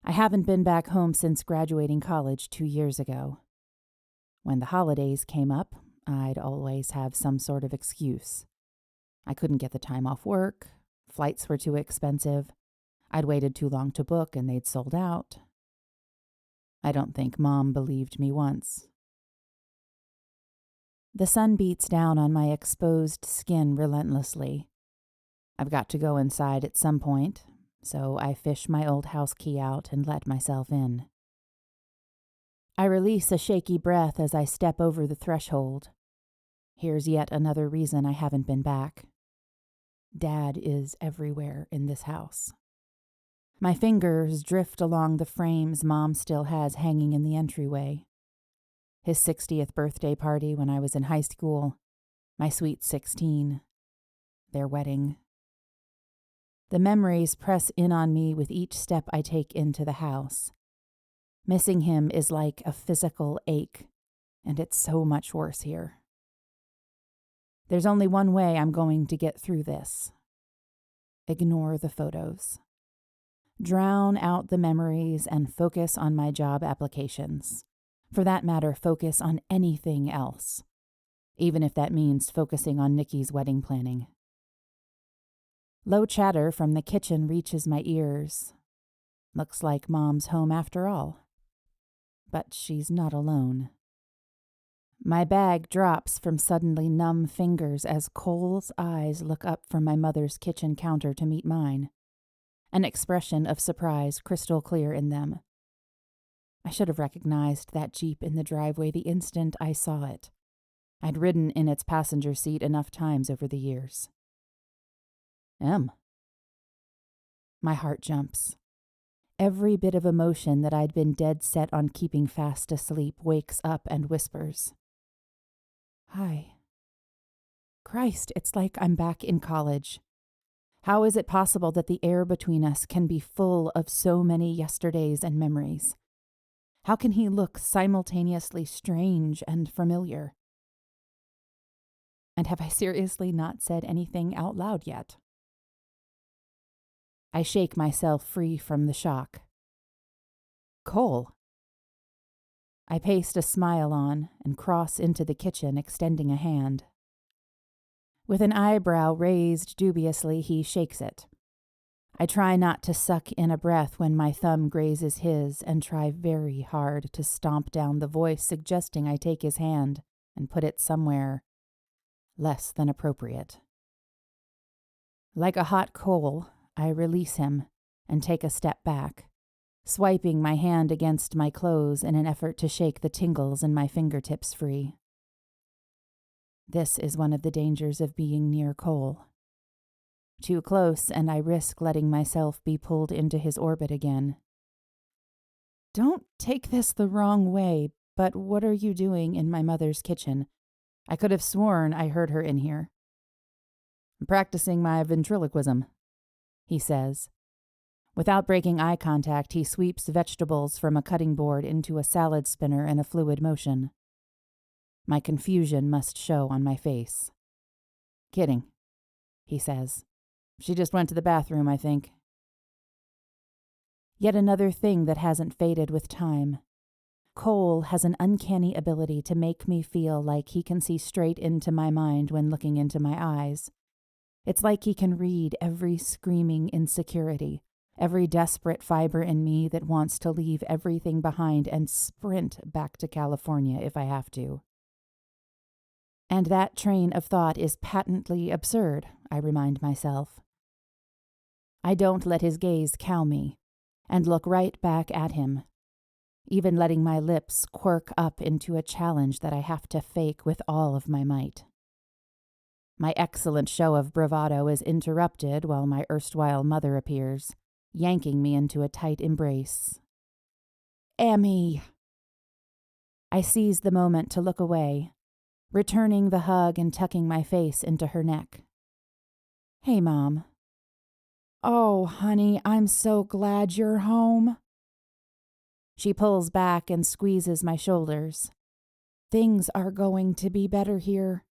I haven't been back home since graduating college 2 years ago. When the holidays came up, I'd always have some sort of excuse. I couldn't get the time off work, flights were too expensive, I'd waited too long to book and they'd sold out. I don't think Mom believed me once. The sun beats down on my exposed skin relentlessly. I've got to go inside at some point, so I fish my old house key out and let myself in. I release a shaky breath as I step over the threshold. Here's yet another reason I haven't been back. Dad is everywhere in this house. My fingers drift along the frames Mom still has hanging in the entryway. His 60th birthday party when I was in high school, my sweet 16, their wedding. The memories press in on me with each step I take into the house. Missing him is like a physical ache, and it's so much worse here. There's only one way I'm going to get through this. Ignore the photos. Drown out the memories and focus on my job applications. For that matter, focus on anything else, even if that means focusing on Nikki's wedding planning. Low chatter from the kitchen reaches my ears. Looks like Mom's home after all. But she's not alone. My bag drops from suddenly numb fingers as Cole's eyes look up from my mother's kitchen counter to meet mine, an expression of surprise crystal clear in them. I should have recognized that Jeep in the driveway the instant I saw it. I'd ridden in its passenger seat enough times over the years. Em. My heart jumps. Every bit of emotion that I'd been dead set on keeping fast asleep wakes up and whispers. Hi. Christ, it's like I'm back in college. How is it possible that the air between us can be full of so many yesterdays and memories? How can he look simultaneously strange and familiar? And have I seriously not said anything out loud yet? I shake myself free from the shock. Cole. I paste a smile on and cross into the kitchen, extending a hand. With an eyebrow raised dubiously, he shakes it. I try not to suck in a breath when my thumb grazes his and try very hard to stomp down the voice suggesting I take his hand and put it somewhere less than appropriate. Like a hot coal, I release him and take a step back, swiping my hand against my clothes in an effort to shake the tingles in my fingertips free. This is one of the dangers of being near Cole. Too close, and I risk letting myself be pulled into his orbit again. Don't take this the wrong way, but what are you doing in my mother's kitchen? I could have sworn I heard her in here. I'm practicing my ventriloquism, he says. Without breaking eye contact, he sweeps vegetables from a cutting board into a salad spinner in a fluid motion. My confusion must show on my face. Kidding, he says. She just went to the bathroom, I think. Yet another thing that hasn't faded with time. Cole has an uncanny ability to make me feel like he can see straight into my mind when looking into my eyes. It's like he can read every screaming insecurity, every desperate fiber in me that wants to leave everything behind and sprint back to California if I have to. And that train of thought is patently absurd, I remind myself. I don't let his gaze cow me, and look right back at him, even letting my lips quirk up into a challenge that I have to fake with all of my might. My excellent show of bravado is interrupted while my erstwhile mother appears, yanking me into a tight embrace. Emmy! I seize the moment to look away, returning the hug and tucking my face into her neck. Hey, Mom. Oh, honey, I'm so glad you're home. She pulls back and squeezes my shoulders. Things are going to be better here.